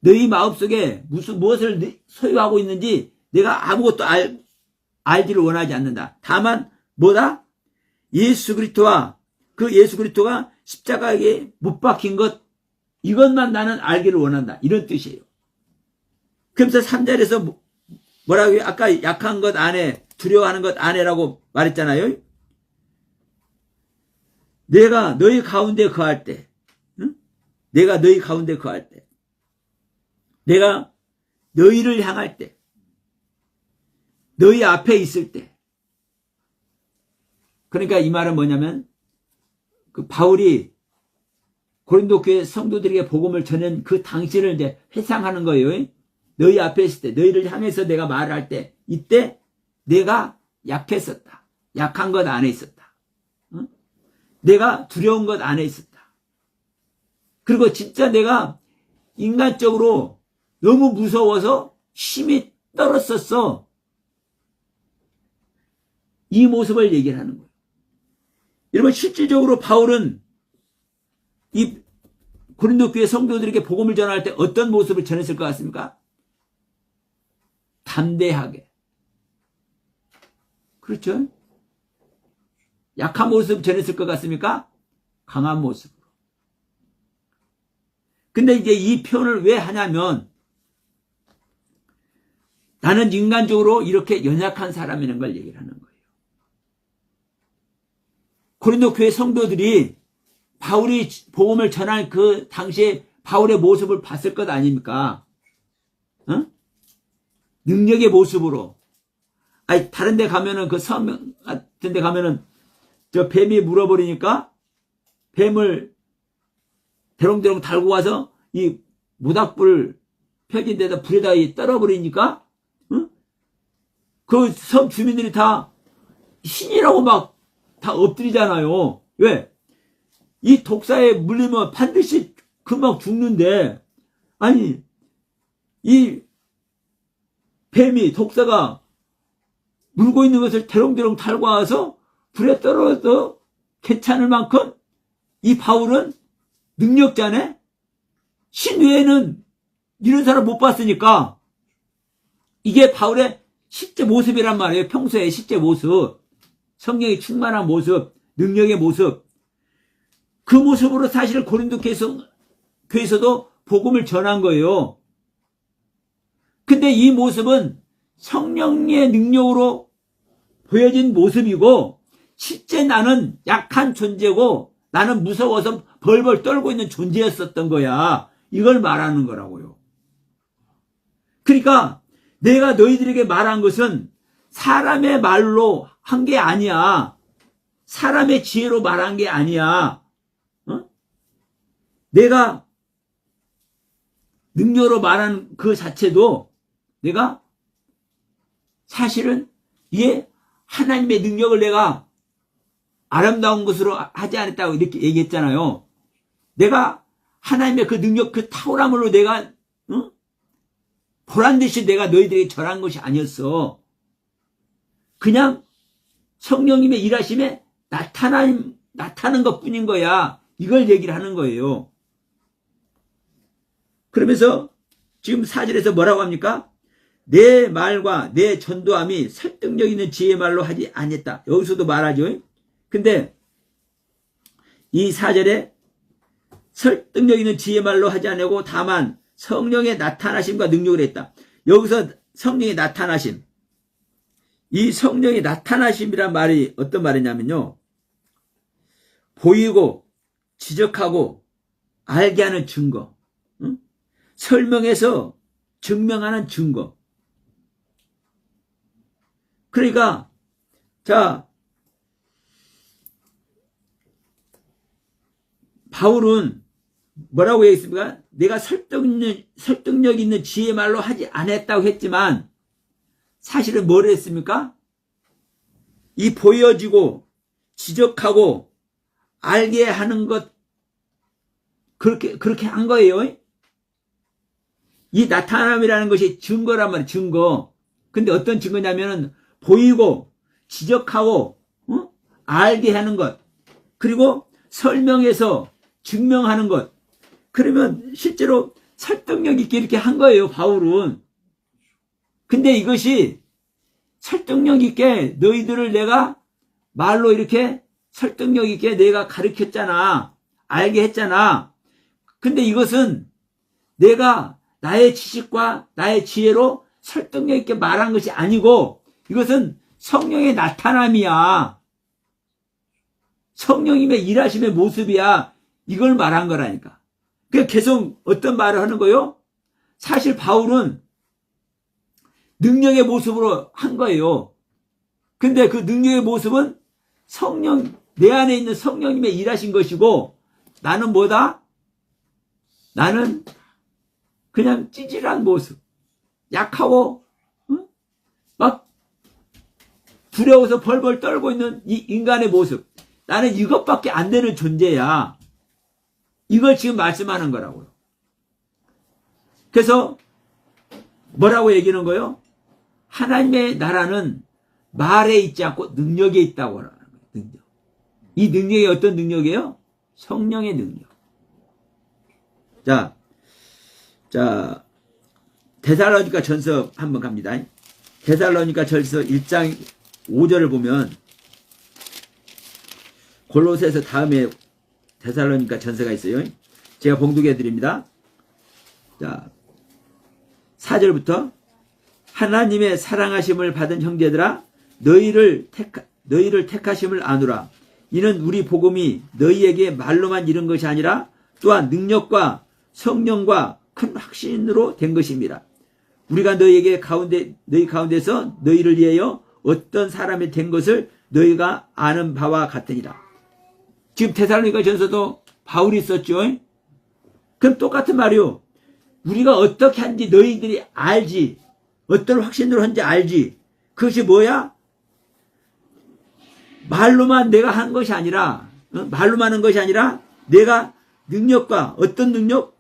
너희 마음속에 무엇을 소유하고 있는지 내가 아무것도 알지를 원하지 않는다. 다만, 뭐다? 예수 그리스도와 그 예수 그리스도가 십자가에 못 박힌 것, 이것만 나는 알기를 원한다. 이런 뜻이에요. 그러면서 3절에서 뭐라고요? 아까 약한 것 안에, 두려워하는 것 안에라고 말했잖아요. 내가 너희 가운데 거할 때, 내가 너희 가운데 거할 때, 내가 너희를 향할 때, 너희 앞에 있을 때. 그러니까 이 말은 뭐냐면, 그 바울이 고린도 교회 성도들에게 복음을 전한 그 당시를 이제 회상하는 거예요. 너희 앞에 있을 때, 너희를 향해서 내가 말을 할 때, 이때 내가 약했었다. 약한 것 안에 있었다. 내가 두려운 것 안에 있었다. 그리고 진짜 내가 인간적으로 너무 무서워서 힘이 떨었었어. 이 모습을 얘기를 하는 거예요. 여러분, 실질적으로 바울은 이 고린도 교회 성도들에게 복음을 전할 때 어떤 모습을 전했을 것 같습니까? 담대하게. 그렇죠? 약한 모습 전했을 것 같습니까? 강한 모습으로. 근데 이제 이 표현을 왜 하냐면 나는 인간적으로 이렇게 연약한 사람이라는 걸 얘기를 하는 거예요. 고린도 교회 성도들이 바울이 복음을 전할 그 당시에 바울의 모습을 봤을 것 아닙니까? 어? 능력의 모습으로. 아니, 다른 데 가면은, 그 섬 같은 데 가면은, 저 뱀이 물어버리니까, 뱀을 대롱대롱 달고 와서, 이 모닥불 펴진 데다 불에다 떨어버리니까, 응? 그 섬 주민들이 다 신이라고 막 다 엎드리잖아요. 왜? 이 독사에 물리면 반드시 금방 죽는데, 아니, 이 뱀이, 독사가 물고 있는 것을 대롱대롱 달고 와서 불에 떨어져도 괜찮을 만큼 이 바울은 능력자네? 신 외에는 이런 사람 못 봤으니까 이게 바울의 실제 모습이란 말이에요. 평소의 실제 모습. 성령이 충만한 모습, 능력의 모습. 그 모습으로 사실 고린도 교회에서도 복음을 전한 거예요. 근데 이 모습은 성령의 능력으로 보여진 모습이고, 실제 나는 약한 존재고 나는 무서워서 벌벌 떨고 있는 존재였었던 거야. 이걸 말하는 거라고요. 그러니까 내가 너희들에게 말한 것은 사람의 말로 한 게 아니야. 사람의 지혜로 말한 게 아니야. 어? 내가 능력으로 말한 그 자체도 내가 사실은 이게 하나님의 능력을 내가 아름다운 것으로 하지 않았다고 이렇게 얘기했잖아요. 내가 하나님의 그 능력, 그 탁월함으로 내가 보란듯이 내가 너희들에게 전한 것이 아니었어. 그냥 성령님의 일하심에 나타나는 것뿐인 거야. 이걸 얘기를 하는 거예요. 그러면서 지금 4절에서 뭐라고 합니까? 내 말과 내 전도함이 설득력 있는 지혜의 말로 하지 아니했다. 여기서도 말하죠. 근데 이 4절에 설득력 있는 지혜의 말로 하지 않고 다만 성령의 나타나심과 능력을 했다. 여기서 성령의 나타나심. 이 성령의 나타나심이란 말이 어떤 말이냐면요. 보이고 지적하고 알게 하는 증거. 응? 설명해서 증명하는 증거. 그러니까 자, 바울은 뭐라고 얘기했습니까? 내가 설득력 있는 지혜의 말로 하지 않았다고 했지만 사실은 뭘 했습니까? 이 보여지고 지적하고 알게 하는 것 그렇게 한 거예요. 이 나타남이라는 것이 증거란 말이에요. 증거. 근데 어떤 증거냐면은 보이고 지적하고 알게 하는 것, 그리고 설명해서 증명하는 것. 그러면 실제로 설득력 있게 이렇게 한 거예요, 바울은. 근데 이것이 설득력 있게 너희들을 내가 말로 이렇게 설득력 있게 내가 가르쳤잖아. 알게 했잖아. 근데 이것은 내가 나의 지식과 나의 지혜로 설득력 있게 말한 것이 아니고 이것은 성령의 나타남이야. 성령님의 일하심의 모습이야. 이걸 말한 거라니까. 그러니까 계속 어떤 말을 하는 거요? 사실 바울은 능력의 모습으로 한 거예요. 근데 그 능력의 모습은 내 안에 있는 성령님의 일하신 것이고, 나는 뭐다? 나는 그냥 찌질한 모습. 약하고, 막 두려워서 벌벌 떨고 있는 이 인간의 모습. 나는 이것밖에 안 되는 존재야. 이걸 지금 말씀하는 거라고요. 그래서 뭐라고 얘기하는 거예요? 하나님의 나라는 말에 있지 않고 능력에 있다고 하는 거예요. 능력. 이 능력이 어떤 능력이에요? 성령의 능력. 자, 데살로니가 전서 한번 갑니다. 데살로니가 전서 1장 5절을 보면, 골로새서 다음에 데살로니가 전서가 있어요. 제가 봉독해 드립니다. 자, 4절부터 하나님의 사랑하심을 받은 형제들아, 너희를 택하심을 아노라. 이는 우리 복음이 너희에게 말로만 이른 것이 아니라 또한 능력과 성령과 큰 확신으로 된 것입니다. 우리가 너희 가운데서 너희를 위하여 어떤 사람이 된 것을 너희가 아는 바와 같으니라. 지금 데살로니가 전서도 바울이 썼죠. 그럼 똑같은 말이요. 우리가 어떻게 하는지 너희들이 알지. 어떤 확신으로 하는지 알지. 그것이 뭐야? 말로만 내가 한 것이 아니라, 말로만 하는 것이 아니라 내가 능력과 어떤 능력?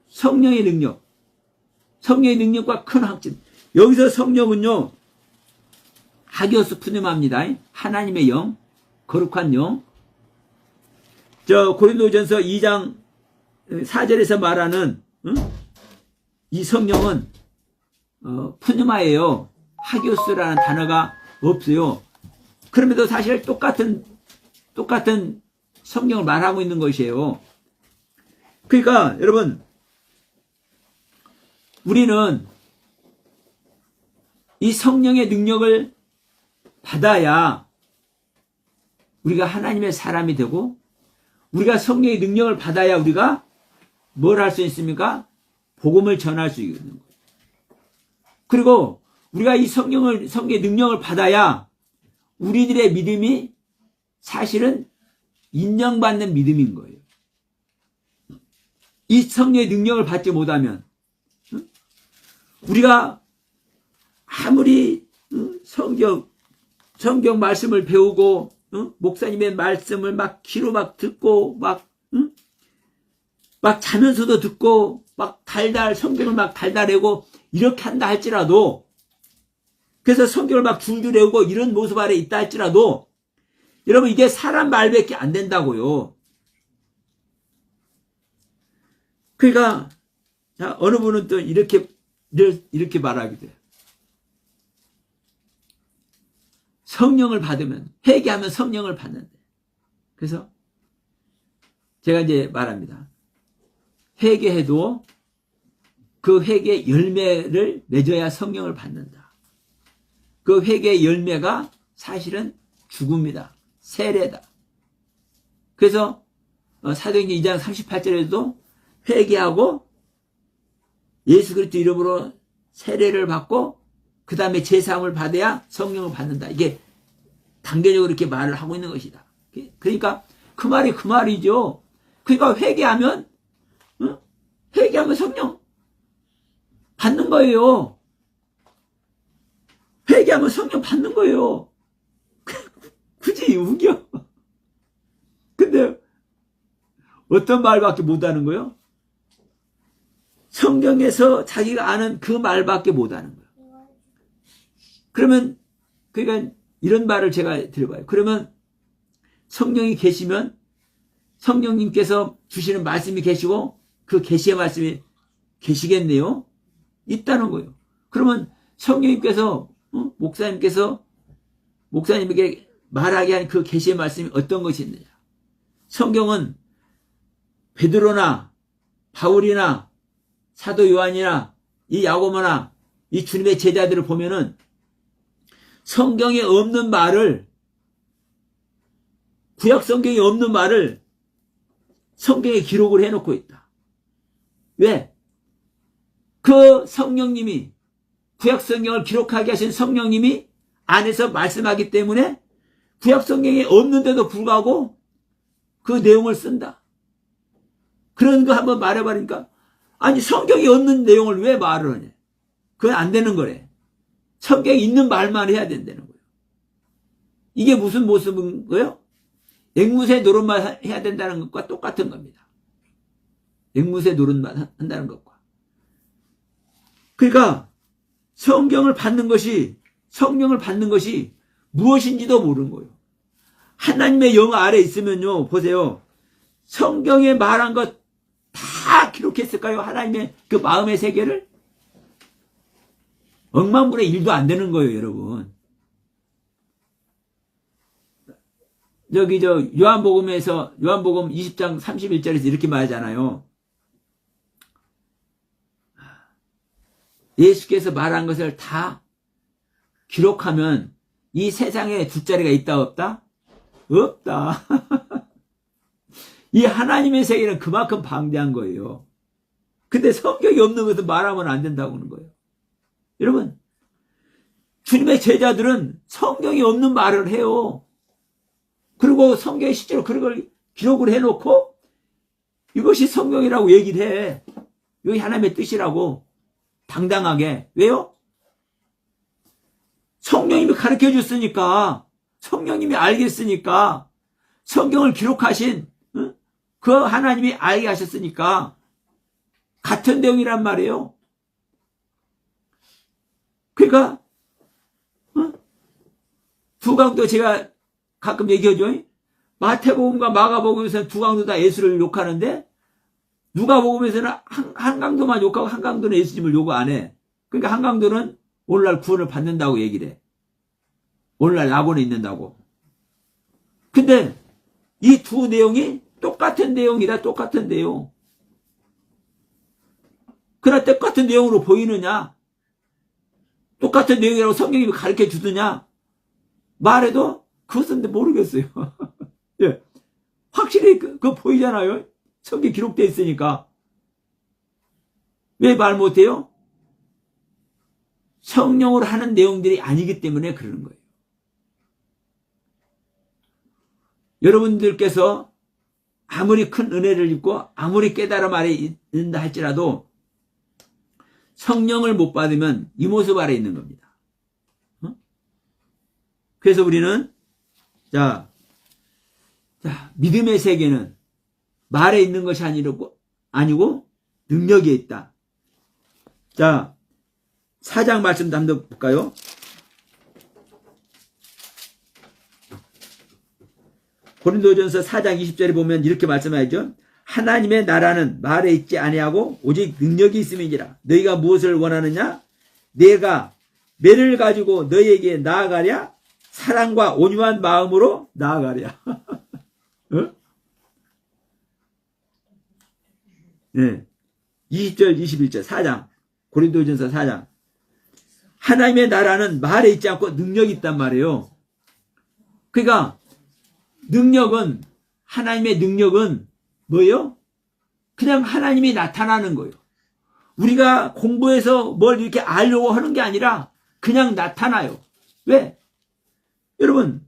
성령의 능력. 성령의 능력과 큰 확신. 여기서 성령은요, 하기오스 푸뉴마입니다. 하나님의 영, 거룩한 영. 고린도전서 2장 4절에서 말하는 이 성령은 푸뉴마예요. 하기오스라는 단어가 없어요. 그럼에도 사실 똑같은 성령을 말하고 있는 것이에요. 그러니까 여러분, 우리는 이 성령의 능력을 받아야 우리가 하나님의 사람이 되고, 우리가 성령의 능력을 받아야 우리가 뭘 할 수 있습니까? 복음을 전할 수 있는 거예요. 그리고 우리가 이 성령의 능력을 받아야 우리들의 믿음이 사실은 인정받는 믿음인 거예요. 이 성령의 능력을 받지 못하면 우리가 아무리 성경 말씀을 배우고 목사님의 말씀을 막 귀로 막 듣고 막 자면서도 듣고 막 성경을 막 달달 외우고 이렇게 한다 할지라도, 그래서 성경을 막 줄줄 외우고 이런 모습 아래 있다 할지라도 여러분, 이게 사람 말밖에 안 된다고요. 그러니까 어느 분은 또 이렇게 말하게 돼요. 성령을 받으면, 회개하면 성령을 받는데. 그래서 제가 이제 말합니다. 회개해도 그 회개의 열매를 맺어야 성령을 받는다. 그 회개의 열매가 사실은 죽음이다. 세례다. 그래서 사도행전 2장 38절에도 회개하고 예수 그리스도 이름으로 세례를 받고 그 다음에 제사함을 받아야 성령을 받는다. 이게 단계적으로 이렇게 말을 하고 있는 것이다. 그러니까 그 말이죠. 그러니까 회개하면 성령 받는 거예요. 회개하면 성령 받는 거예요. 굳이 우겨. 근데 어떤 말밖에 못하는 거예요? 성경에서 자기가 아는 그 말밖에 못하는 거예요. 그러면 그러니까 이런 말을 제가 드려봐요. 그러면 성령이 계시면 성령님께서 주시는 말씀이 계시고 그 계시의 말씀이 계시겠네요. 있다는 거예요. 그러면 성령님께서 목사님에게 말하게 한 그 계시의 말씀이 어떤 것이 있느냐? 성경은 베드로나 바울이나 사도 요한이나 이 야고보나 이 주님의 제자들을 보면은 성경에 없는 말을, 구약 성경에 없는 말을 성경에 기록을 해놓고 있다. 왜? 그 성령님이, 구약 성경을 기록하게 하신 성령님이 안에서 말씀하기 때문에 구약 성경에 없는데도 불구하고 그 내용을 쓴다. 그런 거 한번 말해버리니까, 아니 성경이 없는 내용을 왜 말을 하냐. 그건 안 되는 거래. 성경에 있는 말만 해야 된다는 거예요. 이게 무슨 모습인 거예요? 앵무새 노릇만 해야 된다는 것과 똑같은 겁니다. 앵무새 노릇만 한다는 것과. 그러니까 성령을 받는 것이 무엇인지도 모르는 거예요. 하나님의 영 아래 있으면요, 보세요. 성경에 말한 것 다 기록했을까요? 하나님의 그 마음의 세계를? 억만분의 1도 안 되는 거예요, 여러분. 요한복음 20장 31절에서 이렇게 말하잖아요. 예수께서 말한 것을 다 기록하면 이 세상에 두 자리가 있다 없다? 없다. 이 하나님의 세계는 그만큼 방대한 거예요. 근데 성경이 없는 것은 말하면 안 된다고 하는 거예요. 여러분, 주님의 제자들은 성경이 없는 말을 해요. 그리고 성경에 실제로 그런 걸 기록을 해놓고 이것이 성경이라고 얘기를 해. 여기 하나님의 뜻이라고 당당하게. 왜요? 성령님이 가르쳐 줬으니까, 성령님이 알겠으니까, 성경을 기록하신 그 하나님이 알게 하셨으니까 같은 내용이란 말이에요. 그러니까 두 강도 제가 가끔 얘기하죠. 마태복음과 마가복음에서는 두 강도 다 예수를 욕하는데 누가복음에서는 한 강도만 욕하고 한 강도는 예수님을 욕 안 해. 그러니까 한 강도는 오늘날 구원을 받는다고 얘기를 해. 오늘날 낙원에 있는다고. 근데 이 두 내용이 똑같은 내용이다. 똑같은 내용. 그러나 똑같은 내용으로 보이느냐? 똑같은 내용이라고 성경이 가르쳐 주느냐? 말해도 그것은 모르겠어요. 예. 확실히 그거 보이잖아요. 성경에 기록되어 있으니까. 왜 말 못해요? 성령으로 하는 내용들이 아니기 때문에 그러는 거예요. 여러분들께서 아무리 큰 은혜를 입고 아무리 깨달음 아래 있는다 할지라도 성령을 못 받으면 이 모습 아래 있는 겁니다. 그래서 우리는 자 믿음의 세계는 말에 있는 것이 아니고 능력에 있다. 자 4장 말씀도 한번 볼까요? 고린도전서 4장 20절에 보면 이렇게 말씀하죠. 하나님의 나라는 말에 있지 아니하고 오직 능력이 있음이니라. 너희가 무엇을 원하느냐? 내가 매를 가지고 너희에게 나아가랴? 사랑과 온유한 마음으로 나아가랴. 어? 네. 20절 21절 4장 고린도전서 4장 하나님의 나라는 말에 있지 않고 능력이 있단 말이에요. 그러니까 능력은 하나님의 능력은 뭐예요? 그냥 하나님이 나타나는 거예요. 우리가 공부해서 뭘 이렇게 알려고 하는 게 아니라 그냥 나타나요. 왜? 여러분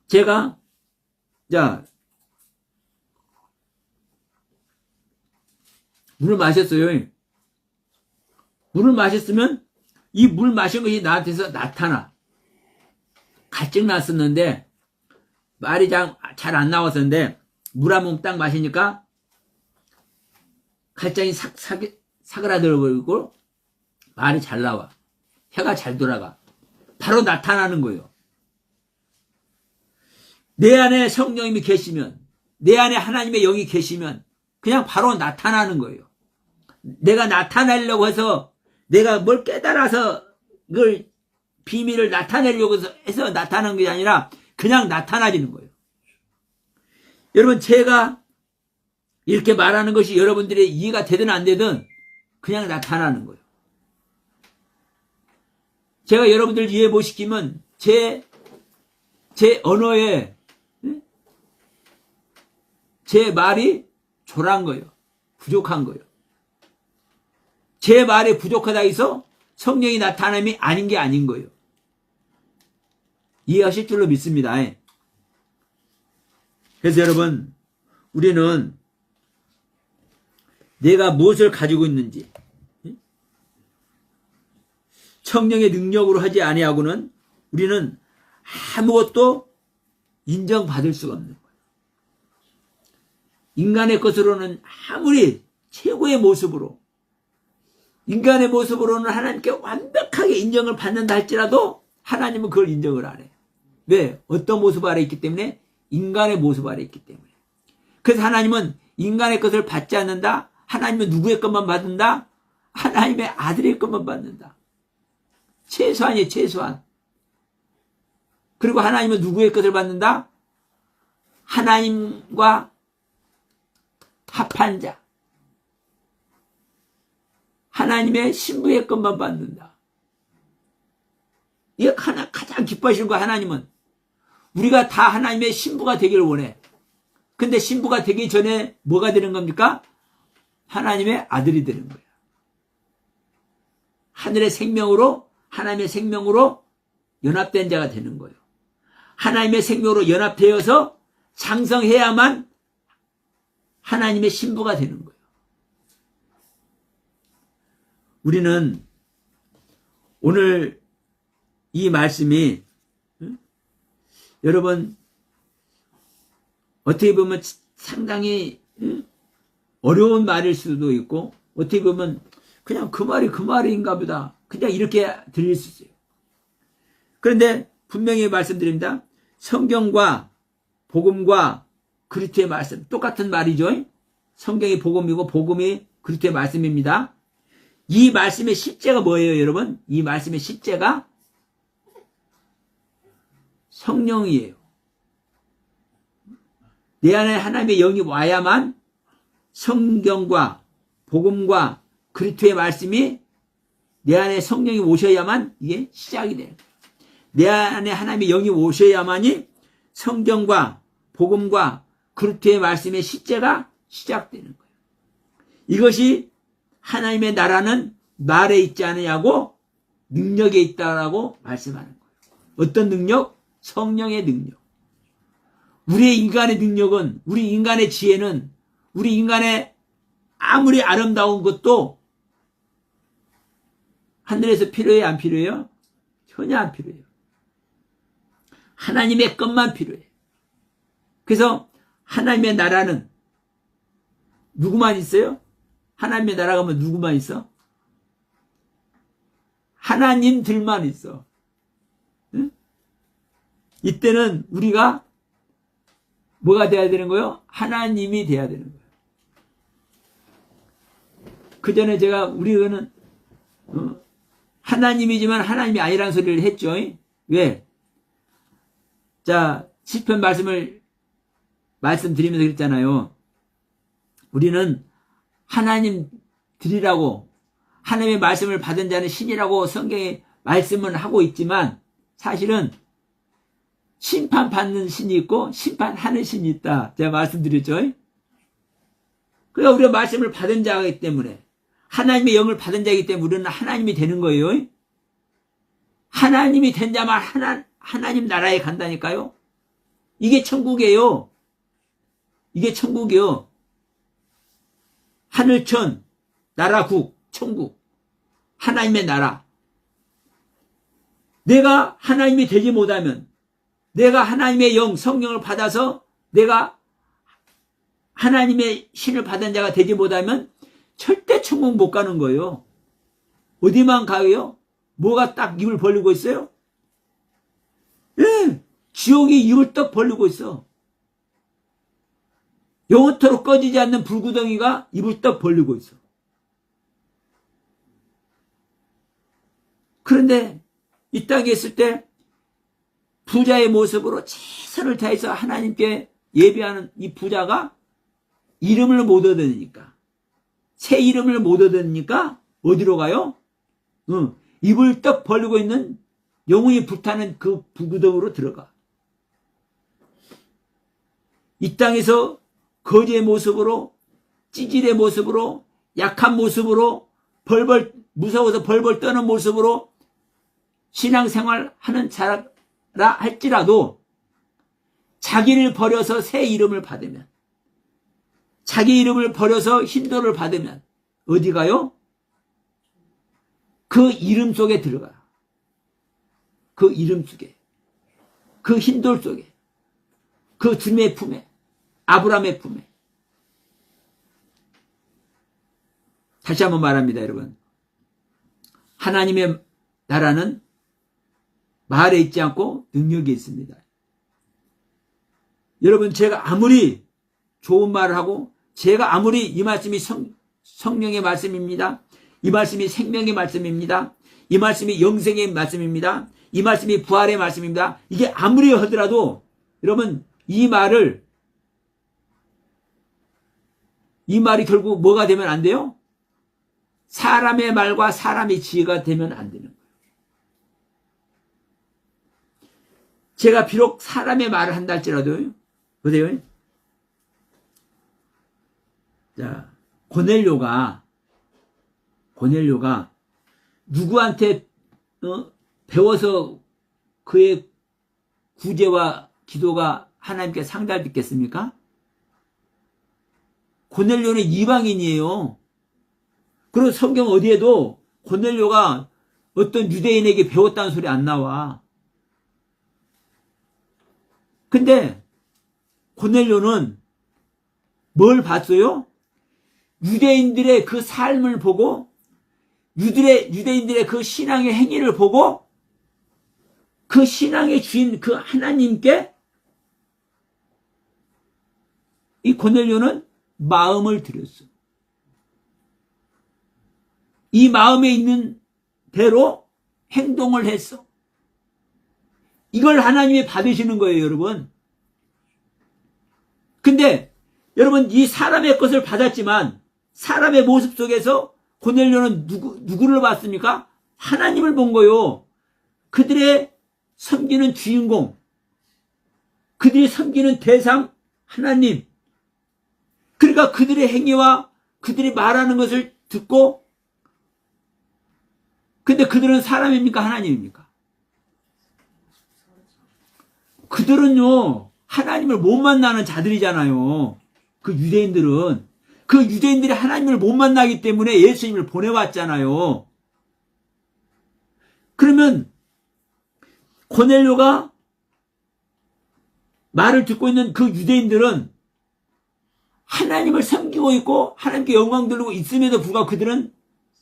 제가 물을 마셨어요. 물을 마셨으면 이 물 마신 것이 나한테서 나타나. 갈증 났었는데 말이 잘 안 나왔었는데 물 한 모금 딱 마시니까 갈증이 사그라들고 말이 잘 나와. 혀가 잘 돌아가. 바로 나타나는 거예요. 내 안에 성령님이 계시면, 내 안에 하나님의 영이 계시면 그냥 바로 나타나는 거예요. 내가 나타내려고 해서 내가 뭘 깨달아서 그걸 비밀을 나타내려고 해서 나타나는 게 아니라 그냥 나타나지는 거예요. 여러분 제가 이렇게 말하는 것이 여러분들의 이해가 되든 안 되든 그냥 나타나는 거예요. 제가 여러분들 이해 못 시키면 제 언어에 제 말이 졸한 거예요. 부족한 거예요. 제 말이 부족하다 해서 성령이 나타남이 아닌 게 아닌 거예요. 이해하실 줄로 믿습니다. 그래서 여러분 우리는 내가 무엇을 가지고 있는지 성령의 능력으로 하지 아니하고는 우리는 아무것도 인정받을 수가 없는 거예요. 인간의 것으로는 아무리 최고의 모습으로 인간의 모습으로는 하나님께 완벽하게 인정을 받는다 할지라도 하나님은 그걸 인정을 안 해요. 왜? 어떤 모습 아래 있기 때문에? 인간의 모습 아래 있기 때문에. 그래서 하나님은 인간의 것을 받지 않는다. 하나님은 누구의 것만 받는다? 하나님의 아들의 것만 받는다. 최소한이에요. 최소한. 그리고 하나님은 누구의 것을 받는다? 하나님과 합한 자. 하나님의 신부의 것만 받는다. 이게 가장 기뻐하시는 거 하나님은. 우리가 다 하나님의 신부가 되기를 원해. 근데 신부가 되기 전에 뭐가 되는 겁니까? 하나님의 아들이 되는 거예요. 하늘의 생명으로, 하나님의 생명으로 연합된 자가 되는 거예요. 하나님의 생명으로 연합되어서 장성해야만 하나님의 신부가 되는 거예요. 우리는 오늘 이 말씀이 여러분 어떻게 보면 상당히 어려운 말일 수도 있고 어떻게 보면 그냥 그 말인가 보다 그냥 이렇게 들릴 수 있어요. 그런데 분명히 말씀드립니다. 성경과 복음과 그리스도의 말씀 똑같은 말이죠. 성경이 복음이고 복음이 그리스도의 말씀입니다. 이 말씀의 실제가 뭐예요, 여러분? 이 말씀의 실제가 성령이에요. 내 안에 하나님의 영이 와야만 성경과 복음과 그리스도의 말씀이 내 안에 성령이 오셔야만 이게 시작이 돼요. 내 안에 하나님의 영이 오셔야만이 성경과 복음과 그리스도의 말씀의 실제가 시작되는 거예요. 이것이 하나님의 나라는 말에 있지 않느냐고 능력에 있다라고 말씀하는 거예요. 어떤 능력? 성령의 능력. 우리의 인간의 능력은, 우리 인간의 지혜는, 우리 인간의 아무리 아름다운 것도 하늘에서 필요해요? 안 필요해요? 전혀 안 필요해요. 하나님의 것만 필요해요. 그래서 하나님의 나라는 누구만 있어요? 하나님의 나라가 뭐 누구만 있어? 하나님들만 있어. 응? 이때는 우리가 뭐가 돼야 되는 거예요? 하나님이 돼야 되는 거예요. 그 전에 제가 우리는 하나님이지만 하나님이 아니라는 소리를 했죠. 왜? 자, 시편 말씀드리면서 그랬잖아요. 우리는 하나님들이라고 하나님의 말씀을 받은 자는 신이라고 성경에 말씀은 하고 있지만 사실은 심판받는 신이 있고 심판하는 신이 있다. 제가 말씀드렸죠. 그러니까 우리가 말씀을 받은 자이기 때문에 하나님의 영을 받은 자이기 때문에 우리는 하나님이 되는 거예요. 하나님이 된 자만 하나님 나라에 간다니까요. 이게 천국이에요. 이게 천국이요. 하늘천, 나라국, 천국, 하나님의 나라. 내가 하나님이 되지 못하면, 내가 하나님의 영, 성령을 받아서 내가 하나님의 신을 받은 자가 되지 못하면 절대 천국 못 가는 거예요. 어디만 가요? 뭐가 딱 입을 벌리고 있어요? 예, 지옥이 입을 떡 벌리고 있어. 영원토록 꺼지지 않는 불구덩이가 입을 떡 벌리고 있어. 그런데 이 땅에 있을 때 부자의 모습으로 최선을 다해서 하나님께 예배하는 이 부자가 이름을 못 얻으니까, 새 이름을 못 얻으니까 어디로 가요? 입을 떡 벌리고 있는 영혼이 불타는 그 불구덩이로 들어가. 이 땅에서 거지의 모습으로, 찌질의 모습으로, 약한 모습으로, 무서워서 벌벌 떠는 모습으로 신앙생활하는 자라 할지라도 자기를 버려서 새 이름을 받으면, 자기 이름을 버려서 힌도를 받으면 어디 가요? 그 이름 속에 들어가. 그 이름 속에, 그 힌돌 속에, 그 주님의 품에, 아브라함의 품에. 다시 한번 말합니다, 여러분. 하나님의 나라는 말에 있지 않고 능력이 있습니다. 여러분, 제가 아무리 좋은 말을 하고, 제가 아무리 이 말씀이 성령의 말씀입니다. 이 말씀이 생명의 말씀입니다. 이 말씀이 영생의 말씀입니다. 이 말씀이 부활의 말씀입니다. 이게 아무리 하더라도 여러분, 이 말이 결국 뭐가 되면 안 돼요? 사람의 말과 사람의 지혜가 되면 안 되는 거예요. 제가 비록 사람의 말을 한다 할지라도, 보세요. 자, 고넬료가 누구한테 배워서 그의 구제와 기도가 하나님께 상달됐겠습니까? 고넬료는 이방인이에요. 그리고 성경 어디에도 고넬료가 어떤 유대인에게 배웠다는 소리 안 나와. 근데 고넬료는 뭘 봤어요? 유대인들의 그 삶을 보고, 유대인들의 그 신앙의 행위를 보고, 그 신앙의 주인 그 하나님께 이 고넬료는 마음을 들였어. 이 마음에 있는 대로 행동을 했어. 이걸 하나님이 받으시는 거예요, 여러분. 근데 여러분, 이 사람의 것을 받았지만 사람의 모습 속에서 고넬료는 누구를 봤습니까? 하나님을 본 거요. 그들의 섬기는 주인공, 그들이 섬기는 대상 하나님. 그러니까 그들의 행위와 그들이 말하는 것을 듣고, 근데 그들은 사람입니까? 하나님입니까? 그들은요, 하나님을 못 만나는 자들이잖아요. 그 유대인들은. 그 유대인들이 하나님을 못 만나기 때문에 예수님을 보내왔잖아요. 그러면 고넬료가 말을 듣고 있는 그 유대인들은 하나님을 섬기고 있고 하나님께 영광 돌리고 있음에도 불구하고 그들은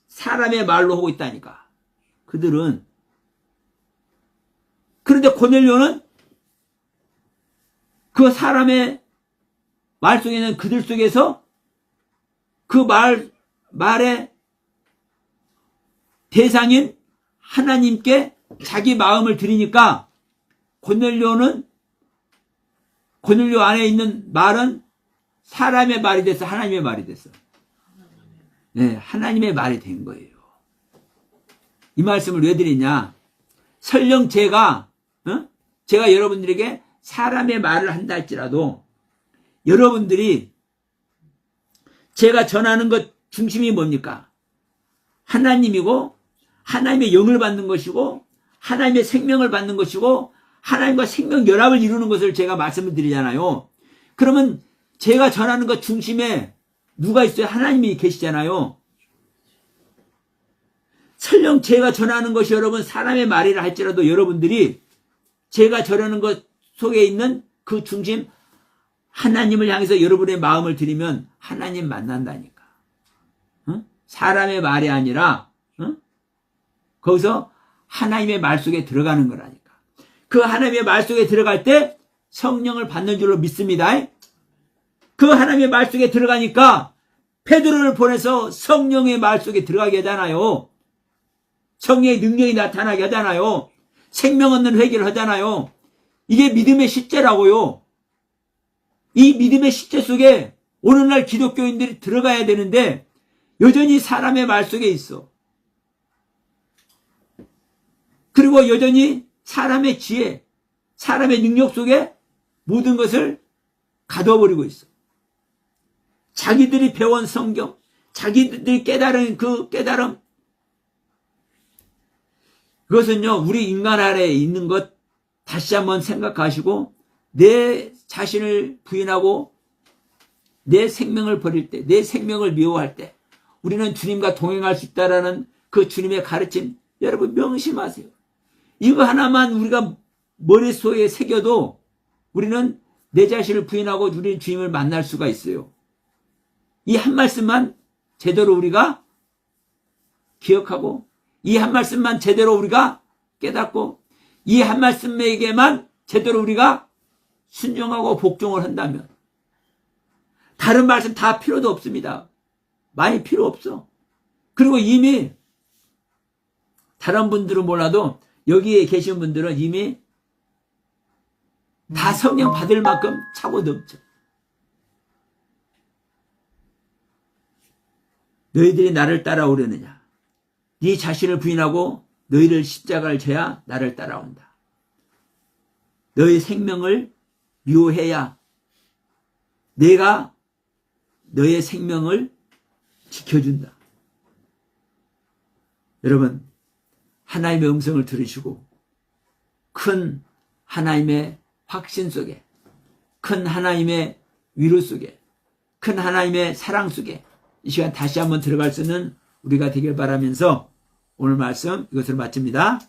사람의 말로 하고 있다니까. 그들은. 그런데 고넬료는 그 사람의 말 속에는 그들 속에서 그 말의 대상인 하나님께 자기 마음을 드리니까 고넬료 안에 있는 말은 사람의 말이 돼서 하나님의 말이 됐어. 네, 하나님의 말이 된 거예요. 이 말씀을 왜 드리냐? 설령 제가 여러분들에게 사람의 말을 한다 할지라도 여러분들이 제가 전하는 것 중심이 뭡니까? 하나님이고 하나님의 영을 받는 것이고 하나님의 생명을 받는 것이고 하나님과 생명 연합을 이루는 것을 제가 말씀을 드리잖아요. 그러면 제가 전하는 것 중심에 누가 있어요? 하나님이 계시잖아요. 설령 제가 전하는 것이 여러분 사람의 말이라 할지라도 여러분들이 제가 전하는 것 속에 있는 그 중심 하나님을 향해서 여러분의 마음을 드리면 하나님 만난다니까. 사람의 말이 아니라 거기서 하나님의 말 속에 들어가는 거라니까. 그 하나님의 말 속에 들어갈 때 성령을 받는 줄로 믿습니다. 그 하나님의 말 속에 들어가니까 베드로를 보내서 성령의 말 속에 들어가게 하잖아요. 성령의 능력이 나타나게 하잖아요. 생명 얻는 회개를 하잖아요. 이게 믿음의 실제라고요. 이 믿음의 실제 속에 오늘날 기독교인들이 들어가야 되는데 여전히 사람의 말 속에 있어. 그리고 여전히 사람의 지혜, 사람의 능력 속에 모든 것을 가둬버리고 있어. 자기들이 배운 성경, 자기들이 깨달은 그 깨달음, 그것은요, 우리 인간 아래에 있는 것 다시 한번 생각하시고 내 자신을 부인하고 내 생명을 버릴 때, 내 생명을 미워할 때 우리는 주님과 동행할 수 있다라는 그 주님의 가르침 여러분 명심하세요. 이거 하나만 우리가 머릿속에 새겨도 우리는 내 자신을 부인하고 우리는 주님을 만날 수가 있어요. 이 한 말씀만 제대로 우리가 기억하고 이 한 말씀만 제대로 우리가 깨닫고 이 한 말씀에게만 제대로 우리가 순종하고 복종을 한다면 다른 말씀 다 필요도 없습니다. 많이 필요 없어. 그리고 이미 다른 분들은 몰라도 여기에 계신 분들은 이미 다 성령 받을 만큼 차고 넘쳐. 너희들이 나를 따라오려느냐? 네 자신을 부인하고 너희를 십자가를 져야 나를 따라온다. 너의 생명을 묘해야 내가 너의 생명을 지켜준다. 여러분, 하나님의 음성을 들으시고 큰 하나님의 확신 속에, 큰 하나님의 위로 속에, 큰 하나님의 사랑 속에 이 시간 다시 한번 들어갈 수 있는 우리가 되길 바라면서 오늘 말씀 이것으로 마칩니다.